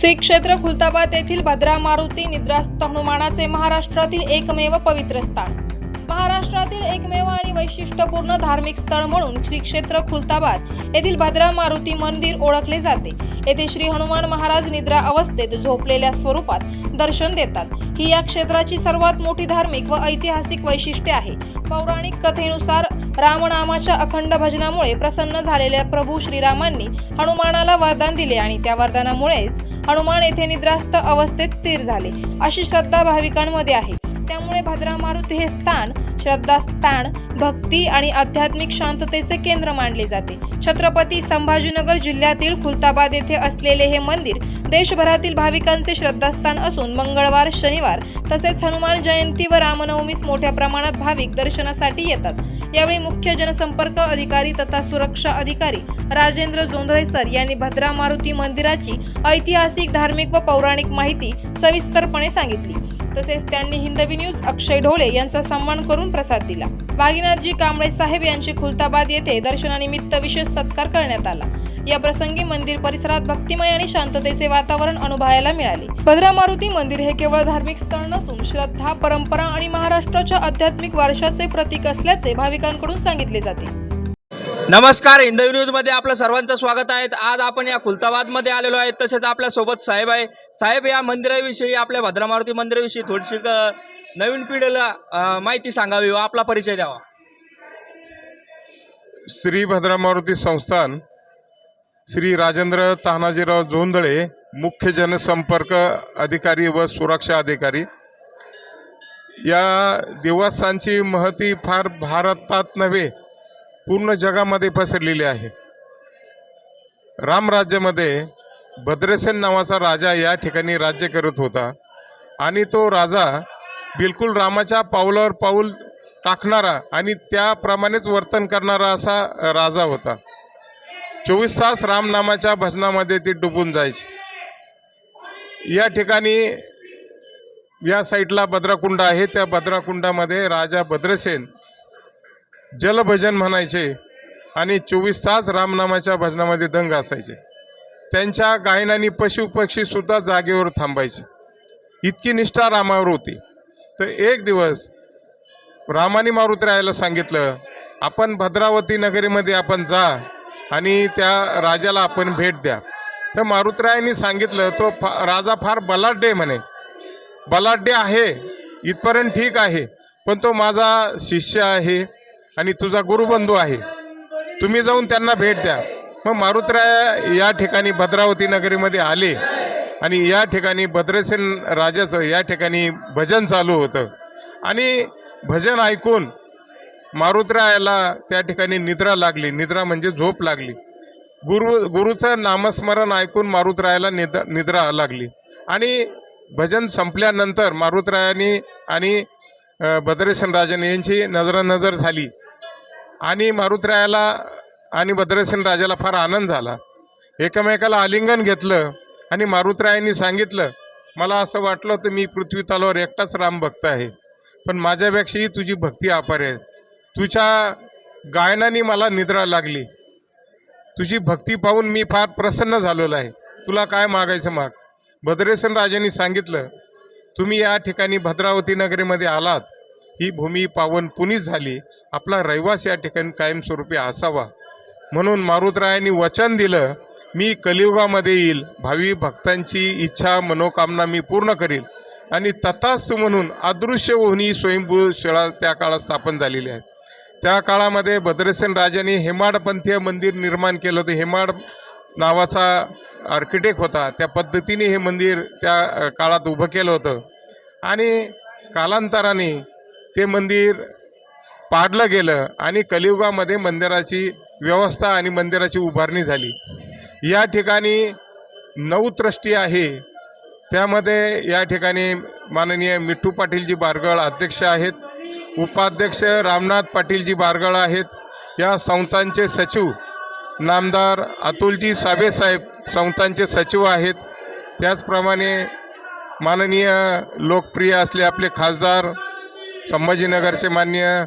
श्री क्षेत्र खुलताबाद येथील भद्रा मारुती निद्रास्त हनुमानाचे महाराष्ट्रातील एकमेव पवित्र स्थान, महाराष्ट्रातील एकमेव आणि वैशिष्ट्यपूर्ण धार्मिक स्थळ म्हणून श्री क्षेत्र खुलताबाद येथील भद्रा मारुती मंदिर ओळखले जाते। येथे श्री हनुमान महाराज निद्रा अवस्थेत झोपलेल्या स्वरूपात दर्शन देतात। ही या क्षेत्राची सर्वात मोठी धार्मिक व ऐतिहासिक वैशिष्ट्ये आहे। पौराणिक कथेनुसार रामनामाच्या अखंड भजनामुळे प्रसन्न झालेल्या प्रभू श्रीरामांनी हनुमानाला वरदान दिले आणि त्या वरदानामुळेच हनुमान येथे निद्रास्त अवस्थेत स्थिर झाले, अशी श्रद्धा भाविकांमध्ये आहे। त्यामुळे भद्रा मारुती हे स्थान श्रद्धास्थान, भक्ती आणि आध्यात्मिक शांततेचे केंद्र मानले जाते। छत्रपती संभाजीनगर जिल्ह्यातील खुलताबाद येथे असलेले हे मंदिर देशभरातील भाविकांचे श्रद्धास्थान असून मंगळवार, शनिवार तसेच हनुमान जयंती व रामनवमीस मोठ्या प्रमाणात भाविक दर्शनासाठी येतात। यावेळी मुख्य जनसंपर्क अधिकारी तथा सुरक्षा अधिकारी राजेंद्र जोंधळे सर यांनी भद्रा मारुती मंदिराची ऐतिहासिक, धार्मिक व पौराणिक माहिती सविस्तरपणे सांगितली। तसेच त्यांनी हिंदवी न्यूज अक्षय ढोले यांचा सन्मान करून प्रसाद दिला। भागीनाथजी कांबळे साहेब यांची खुलताबाद येथे दर्शनानिमित्त विशेष सत्कार करण्यात आला। या प्रसंगी मंदिर परिसरात भक्तिमय आणि शांततेचे वातावरण अनुभवायला मिळाले। भद्रा मारुती मंदिर हे केवळ धार्मिक स्थळ नसून श्रद्धा, परंपरा आणि महाराष्ट्राच्या आध्यात्मिक वारशाचे प्रतीक असल्याचे भाविकांकडून सांगितले जाते। नमस्कार, हिंदवी न्यूज मध्ये आपलं सर्वांचं स्वागत आहे। आज आपण या खुलताबाद मध्ये आलेलो आहे। तसेच आपल्या सोबत साहेब आहे। साहेब, या मंदिराविषयी, आपल्या भद्रा मारुती मंदिराविषयी थोडीशी नवीन पिढीला माहिती सांगावी व आपला परिचय द्यावा। श्री भद्रा मारुती संस्थान, श्री राजेंद्र तानाजीराव जोंधळे मुख्य जनसंपर्क अधिकारी व सुरक्षा अधिकारी। या देवस्थानची महती फार भारतात नव्हे पूर्ण जगामध्ये पसरलेली आहे। रामराज्यामध्ये भद्रसेन नावाचा राजा या ठिकाणी राज्य करत होता आणि तो राजा बिलकुल रामाच्या पावलावर पाऊल टाकणारा आणि त्याप्रमाणेच वर्तन करणारा असा राजा होता। 24 तास रामनामाच्या भजनामध्ये ती डुबून जायची। या ठिकाणी या साईडला भद्राकुंड आहे। त्या भद्राकुंडामध्ये राजा भद्रसेन जलभजन म्हणायचे आणि 24 तास रामनामाच्या भजनामध्ये दंग असायचे। त्यांच्या गायनाने पशु पक्षी सुद्धा जागेवर थांबायचे, इतकी निष्ठा रामावर होती। तर एक दिवस रामाने मारुतीरायाला सांगितलं, आपण भद्रावती नगरीमध्ये आपण जा आणि त्या राजाला आपण भेट द्या। तर मारुतीरायांनी सांगितलं, तो राजा फार बलाढ्य आहे म्हणे। बलाढ्य आहे इथपर्यंत ठीक आहे, पण तो माझा शिष्य आहे आणि तुझा गुरुबंधू आहे, तुम्ही जाऊन त्यांना भेट द्या। मग मारुतीराय या ठिकाणी भद्रावती नगरीमध्ये आले आणि या ठिकाणी भद्रसेन राजाचं या ठिकाणी भजन चालू होतं आणि भजन ऐकून मारुतीरायाला त्या ठिकाणी निद्रा लागली। निद्रा म्हणजे झोप लागली। गुरुचं नामस्मरण ऐकून मारुतीरायाला निद्रा लागली आणि भजन संपल्यानंतर मारुतीरायांनी आणि भद्रसेन राजाने यांची नजरानजर झाली आणि मारुतीरायाला आणि भद्रसेन राजाला फार आनंद झाला। एकमेकाला आलिंगन घेतलं आणि मारुतीरायांनी सांगितलं, मला असं वाटलं होतं मी पृथ्वी तलावर एकटाच राम भक्त आहे, पण माझ्यापेक्षाही तुझी भक्ती अपार आहे। तुझ्या गायनाने मला निद्रा लागली, तुझी भक्ती पाहून मी फार प्रसन्न झालेलो आहे, तुला काय मागायचं माग। भद्रसेन राजांनी सांगितलं, तुम्ही या ठिकाणी भद्रावती नगरीमध्ये आलात, ही भूमी पावन पुनीत झाली, आपला रहिवास या ठिकाणी कायमस्वरूपी असावा। म्हणून मारुतीरायांनी वचन दिलं, मी कलियुगामध्ये येईल, भावी भक्तांची इच्छा मनोकामना मी पूर्ण करील आणि तथास्तु म्हणून अदृश्य होऊन स्वयंभू शाळा त्या काळात स्थापन झालेली आहे। त्या काळामध्ये भद्रसेन राजांनी हेमाडपंथीय मंदिर निर्माण केलं होतं। हेमाड नावाचा आर्किटेक्ट होता, त्या पद्धतीने हे मंदिर त्या काळात उभं केलं होतं आणि कालांतराने ते मंदिर पाडलं गेलं आणि कलियुगामध्ये मंदिराची व्यवस्था आणि मंदिराची उभारणी झाली। या ठिकाणी 9 ट्रस्टी आहे, त्यामध्ये या ठिकाणी माननीय मिठू पाटीलजी बारगळ अध्यक्ष आहेत, उपाध्यक्ष रामनाथ पाटीलजी बारगळ आहेत। या संस्थांचे सचिव नामदार अतुलजी साबे साहेब संस्थांचे सचिव आहेत। त्याचप्रमाणे माननीय लोकप्रिय असले आपले खासदार संभाजीनगरचे माननीय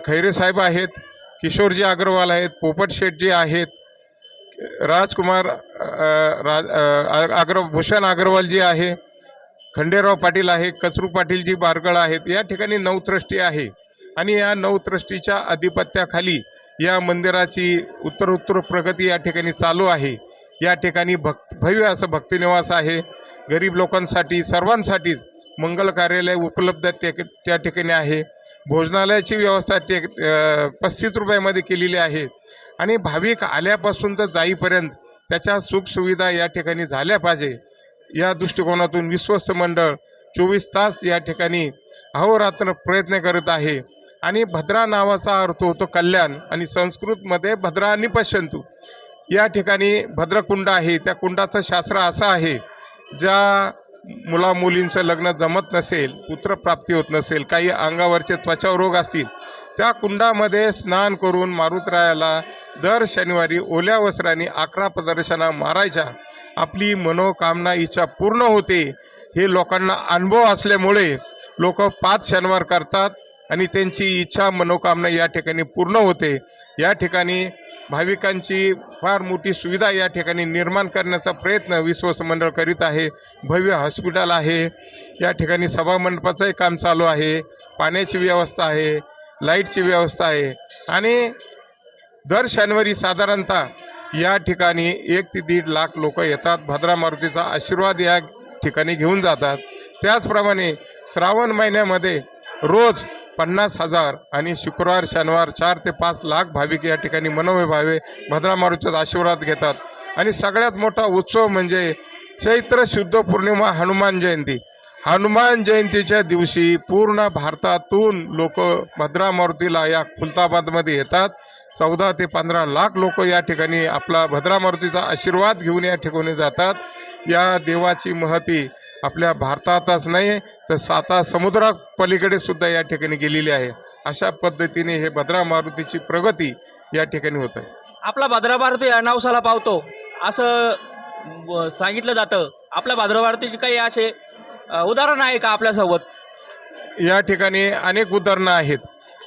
खैरे साहेब आहेत, किशोरजी अग्रवाल आहेत, पोपट शेठजी आहेत, राजकुमार भूषण अग्रवालजी आहे, खंडेराव पाटील आहे, कचरू पाटीलजी बारगळ आहेत. या ठिकाणी 9 ट्रस्टी आहे आणि या 9 ट्रस्टीच्या अधिपत्याखाली या मंदिराची उत्तरोत्तर प्रगती या ठिकाणी चालू आहे. या ठिकाणी भव्य असं भक्तिनिवास आहे. गरीब लोकांसाठी सर्वांसाठीच मंगल कार्यालय उपलब्ध त्या ठिकाणी आहे. भोजनालयाची व्यवस्था 35 रुपयामध्ये केलेली आहे आणि भाविक आल्यापासून तर जाईपर्यंत त्याच्या सुखसुविधा या ठिकाणी झाल्या पाहिजे या दृष्टिकोनातून विश्वस्त मंडळ 24 तास या ठिकाणी अहोरात्र प्रयत्न करत आहे. आणि भद्रा नावाचा अर्थ होतो कल्याण आणि संस्कृतमध्ये भद्रानी पश्यंतु. या ठिकाणी भद्रकुंड आहे. त्या कुंडाचं शास्त्र असं आहे, ज्या मुलामुलींचं लग्न जमत नसेल, पुत्रप्राप्ती होत नसेल, काही अंगावरचे त्वचा रोग असतील, त्या कुंडामध्ये स्नान करून मारुतरायाला दर शनिवारी ओल्या वस्त्राने 11 प्रदर्शना मारायच्या. आपली मनोकामना इच्छा पूर्ण होते. हे लोकांना अनुभव असल्यामुळे लोक 5 शनिवार करतात आणि त्यांची इच्छा मनोकामना या ठिकाणी पूर्ण होते. या ठिकाणी भाविकांची फार मोठी सुविधा या ठिकाणी निर्माण करण्याचा प्रयत्न विश्वस्त मंडळ करीत आहे. भव्य हॉस्पिटल आहे. या ठिकाणी सभामंडपाचंही काम चालू आहे. पाण्याची व्यवस्था आहे, लाईटची व्यवस्था आहे आणि दर शनिवारी साधारणतः या ठिकाणी 1 ते 1.5 लाख लोक येतात. भद्रा मारुतीचा आशीर्वाद या ठिकाणी घेऊन जातात. त्याचप्रमाणे श्रावण महिन्यामध्ये रोज 50,000 आणि शुक्रवार शनिवार 4 ते 5 लाख भाविक या ठिकाणी मनोभावे भद्रा मारुतीचा आशीर्वाद घेतात. आणि सगळ्यात मोठा उत्सव म्हणजे चैत्र शुद्ध पौर्णिमा हनुमान जयंती. हनुमान जयंतीच्या दिवशी पूर्ण भारतातून लोक भद्रा मारुतीला या खुलताबादमध्ये येतात. 14 ते 15 लाख लोक या ठिकाणी आपला भद्रा मारुतीचा आशीर्वाद घेऊन या ठिकाणी जातात. या देवाची महती आपल्या भारतातच नाही तर 7 समुद्रापलीकडे सुद्धा या ठिकाणी गेलेली आहे. अशा पद्धतीने हे भद्रा मारुतीची प्रगती या ठिकाणी होत आहे. आपला भद्रा मारुती या नवसाला पावतो असं सांगितलं जातं. आपल्या भद्रा मारुतीची काही असे उदाहरण आहे का आपल्यासोबत? या ठिकाणी अनेक उदाहरणं आहेत.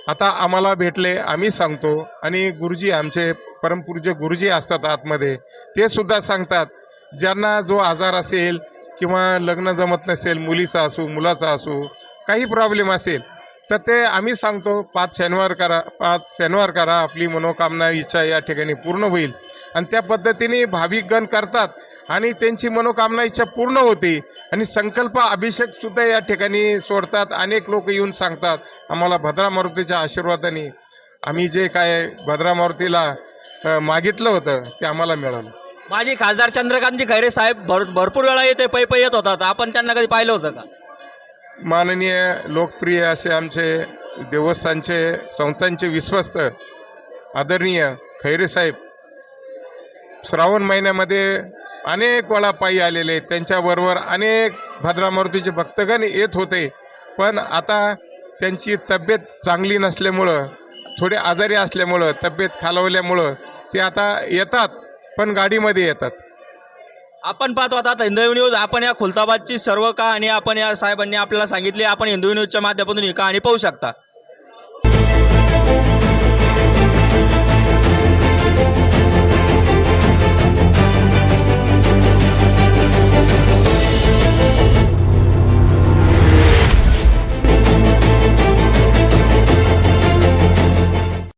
आता आम्हाला भेटले, आम्ही सांगतो आणि गुरुजी आमचे परमपूज्य गुरुजी असतात आतमध्ये, ते सुद्धा सांगतात. ज्यांना जो आजार असेल किंवा लग्न जमत नसेल, मुलीचा असो मुलाचा असो, काही प्रॉब्लेम असेल तर ते आम्ही सांगतो 5 शनिवार करा, 5 शनिवार करा, आपली मनोकामना इच्छा या ठिकाणी पूर्ण होईल. आणि त्या पद्धतीने भाविकगण करतात आणि त्यांची मनोकामना इच्छा पूर्ण होते. आणि संकल्प अभिषेकसुद्धा या ठिकाणी सोडतात. अनेक लोक येऊन सांगतात आम्हाला भद्रा मारुतीच्या आशीर्वादाने आम्ही जे काय भद्रा मारुतीला मागितलं होतं ते आम्हाला मिळालं. माझी खासदार चंद्रकांतजी खैरे साहेब भरपूर वेळा येते पै येत होतात. आपण त्यांना कधी पाहिलं होतं का? माननीय लोकप्रिय असे आमचे देवस्थानचे संस्थांचे विश्वस्त आदरणीय खैरे साहेब श्रावण महिन्यामध्ये अनेक वेळा पायी आलेले. त्यांच्याबरोबर अनेक भद्रा मारुतीचे भक्तगण येत होते. पण आता त्यांची तब्येत चांगली नसल्यामुळं, थोडे आजारी असल्यामुळं, तब्येत खालावल्यामुळं ते आता येतात पण गाडीमध्ये येतात. आपण पाहतो आता हिंदू न्यूज. आपण या खुलताबादची सर्व कहाणी आपण या साहेबांनी आपल्याला सांगितली. आपण हिंदू न्यूजच्या माध्यमातून ही कहाणी पाहू शकता.